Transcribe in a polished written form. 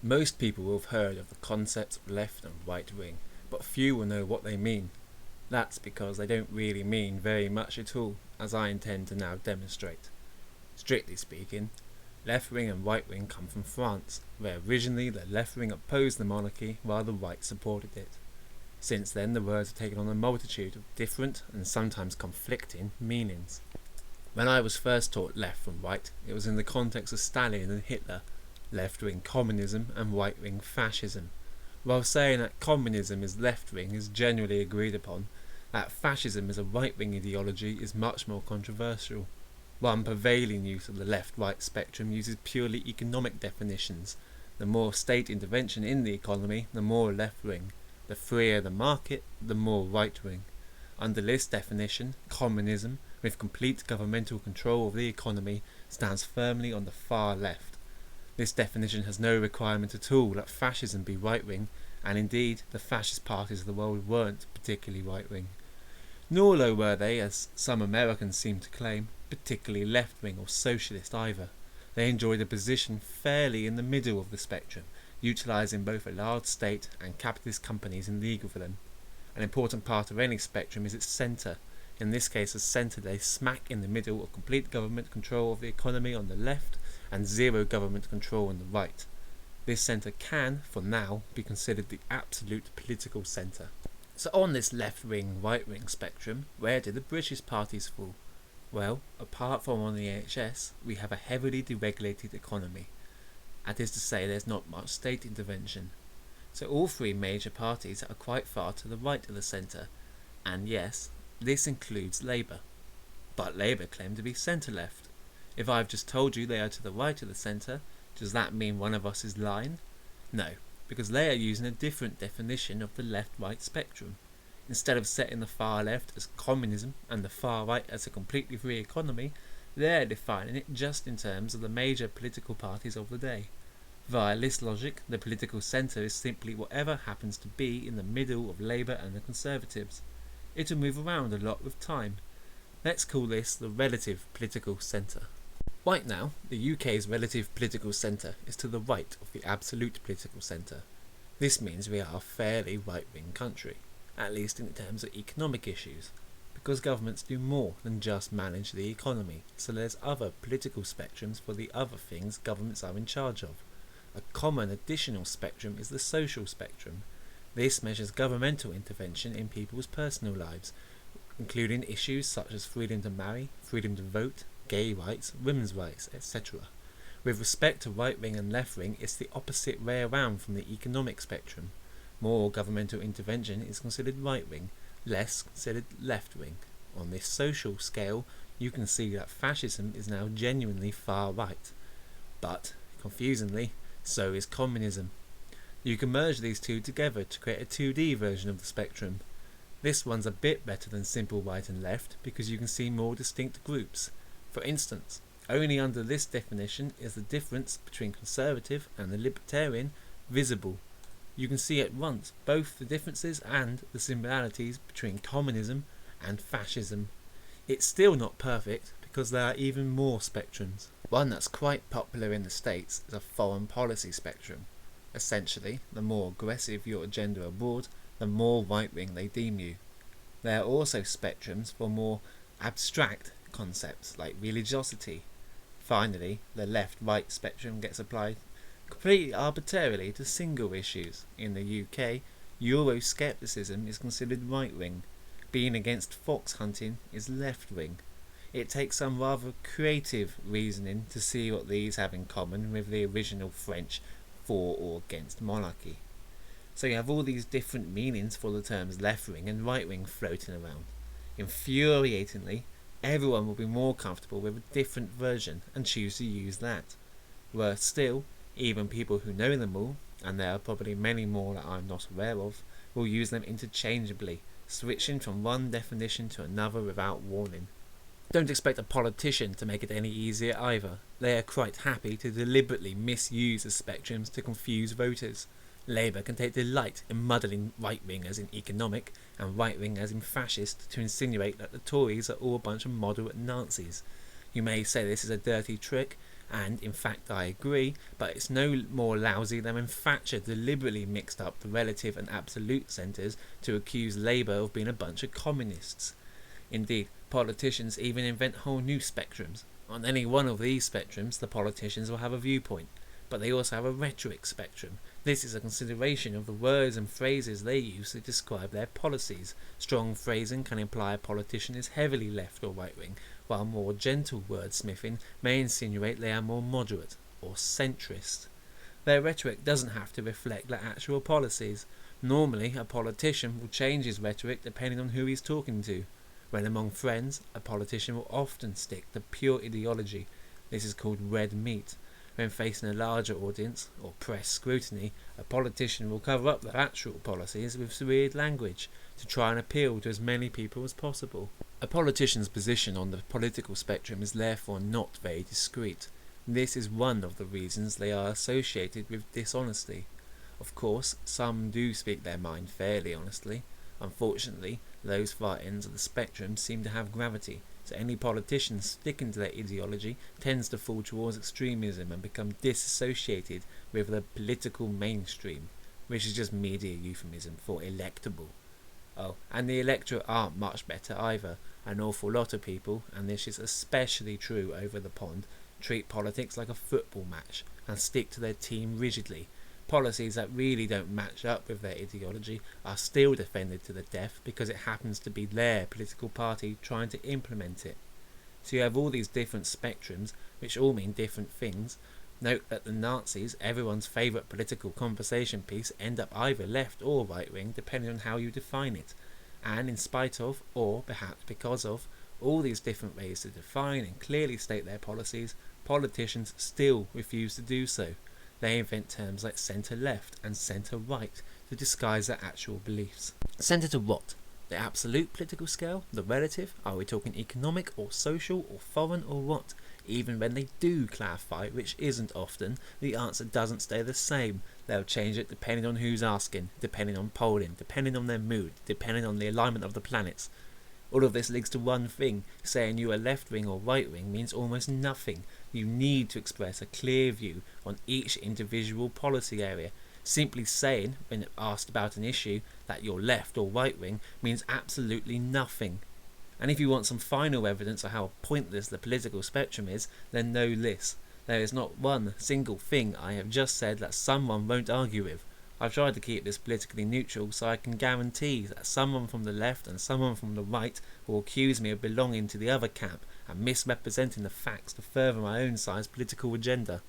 Most people will have heard of the concepts of left and right wing, but few will know what they mean. That's because they don't really mean very much at all, as I intend to now demonstrate. Strictly speaking, left wing and right wing come from France, where originally the left wing opposed the monarchy while the right supported it. Since then, the words have taken on a multitude of different and sometimes conflicting meanings. When I was first taught left from right, it was in the context of Stalin and Hitler, left-wing communism and right-wing fascism. While saying that communism is left-wing is generally agreed upon, that fascism as a right-wing ideology is much more controversial. One prevailing use of the left-right spectrum uses purely economic definitions. The more state intervention in the economy, the more left-wing. The freer the market, the more right-wing. Under this definition, communism, with complete governmental control of the economy, stands firmly on the far left. This definition has no requirement at all that fascism be right-wing, and indeed the fascist parties of the world weren't particularly right-wing. Nor though were they, as some Americans seem to claim, particularly left-wing or socialist either. They enjoyed a position fairly in the middle of the spectrum, utilising both a large state and capitalist companies in league with them. An important part of any spectrum is its centre. In this case, a centre lays smack in the middle of complete government control of the economy on the left and zero government control on the right. This centre can, for now, be considered the absolute political centre. So on this left-wing, right-wing spectrum, where do the British parties fall? Well, apart from on the NHS, we have a heavily deregulated economy. That is to say, there's not much state intervention. So all three major parties are quite far to the right of the centre, and yes, this includes Labour. But Labour claim to be centre-left. If I've just told you they are to the right of the centre, does that mean one of us is lying? No, because they are using a different definition of the left-right spectrum. Instead of setting the far left as communism and the far right as a completely free economy, they are defining it just in terms of the major political parties of the day. Via this logic, the political centre is simply whatever happens to be in the middle of Labour and the Conservatives. It will move around a lot with time. Let's call this the relative political centre. Right now, the UK's relative political centre is to the right of the absolute political centre. This means we are a fairly right-wing country, at least in terms of economic issues, because governments do more than just manage the economy, so there's other political spectrums for the other things governments are in charge of. A common additional spectrum is the social spectrum. This measures governmental intervention in people's personal lives, including issues such as freedom to marry, freedom to vote, gay rights, women's rights, etc. With respect to right-wing and left-wing, it's the opposite way around from the economic spectrum. More governmental intervention is considered right-wing, less considered left-wing. On this social scale, you can see that fascism is now genuinely far right. But, confusingly, so is communism. You can merge these two together to create a 2D version of the spectrum. This one's a bit better than simple right and left because you can see more distinct groups. For instance, only under this definition is the difference between conservative and the libertarian visible. You can see at once both the differences and the similarities between communism and fascism. It's still not perfect because there are even more spectrums. One that's quite popular in the States is a foreign policy spectrum. Essentially, the more aggressive your agenda abroad, the more right-wing they deem you. There are also spectrums for more abstract concepts like religiosity. Finally, the left-right spectrum gets applied completely arbitrarily to single issues. In the UK, Euroscepticism is considered right-wing. Being against fox hunting is left-wing. It takes some rather creative reasoning to see what these have in common with the original French for or against monarchy. So you have all these different meanings for the terms left-wing and right-wing floating around. Infuriatingly, everyone will be more comfortable with a different version and choose to use that. Worse still, even people who know them all, and there are probably many more that I'm not aware of, will use them interchangeably, switching from one definition to another without warning. Don't expect a politician to make it any easier either. They are quite happy to deliberately misuse the spectrums to confuse voters. Labour can take delight in muddling right-wing as in economic and right-wing as in fascist to insinuate that the Tories are all a bunch of moderate Nazis. You may say this is a dirty trick, And in fact I agree, but it's no more lousy than when Thatcher deliberately mixed up the relative and absolute centres to accuse Labour of being a bunch of communists. Indeed, politicians even invent whole new spectrums. On any one of these spectrums, the politicians will have a viewpoint, but they also have a rhetoric spectrum. This is a consideration of the words and phrases they use to describe their policies. Strong phrasing can imply a politician is heavily left or right-wing, while more gentle wordsmithing may insinuate they are more moderate or centrist. Their rhetoric doesn't have to reflect their actual policies. Normally, a politician will change his rhetoric depending on who he's talking to. When among friends, a politician will often stick to pure ideology. This is called red meat. When facing a larger audience, or press scrutiny, a politician will cover up their actual policies with weird language to try and appeal to as many people as possible. A politician's position on the political spectrum is therefore not very discreet. This is one of the reasons they are associated with dishonesty. Of course, some do speak their mind fairly honestly. Unfortunately, those far ends of the spectrum seem to have gravity, so any politician sticking to their ideology tends to fall towards extremism and become disassociated with the political mainstream, which is just media euphemism for electable. Oh, and the electorate aren't much better either. An awful lot of people, and this is especially true over the pond, treat politics like a football match and stick to their team rigidly. Policies that really don't match up with their ideology are still defended to the death because it happens to be their political party trying to implement it. So you have all these different spectrums which all mean different things. Note that the Nazis, everyone's favourite political conversation piece, end up either left or right wing depending on how you define it. And in spite of, or perhaps because of, all these different ways to define and clearly state their policies, politicians still refuse to do so. They invent terms like centre-left and centre-right to disguise their actual beliefs. Centre to what? The absolute political scale? The relative? Are we talking economic or social or foreign or what? Even when they do clarify, which isn't often, the answer doesn't stay the same. They'll change it depending on who's asking, depending on polling, depending on their mood, depending on the alignment of the planets. All of this leads to one thing: saying you are left-wing or right-wing means almost nothing. You need to express a clear view on each individual policy area. Simply saying, when asked about an issue, that you're left or right-wing means absolutely nothing. And if you want some final evidence of how pointless the political spectrum is, then know this: there is not one single thing I have just said that someone won't argue with. I've tried to keep this politically neutral so I can guarantee that someone from the left and someone from the right will accuse me of belonging to the other camp and misrepresenting the facts to further my own side's political agenda.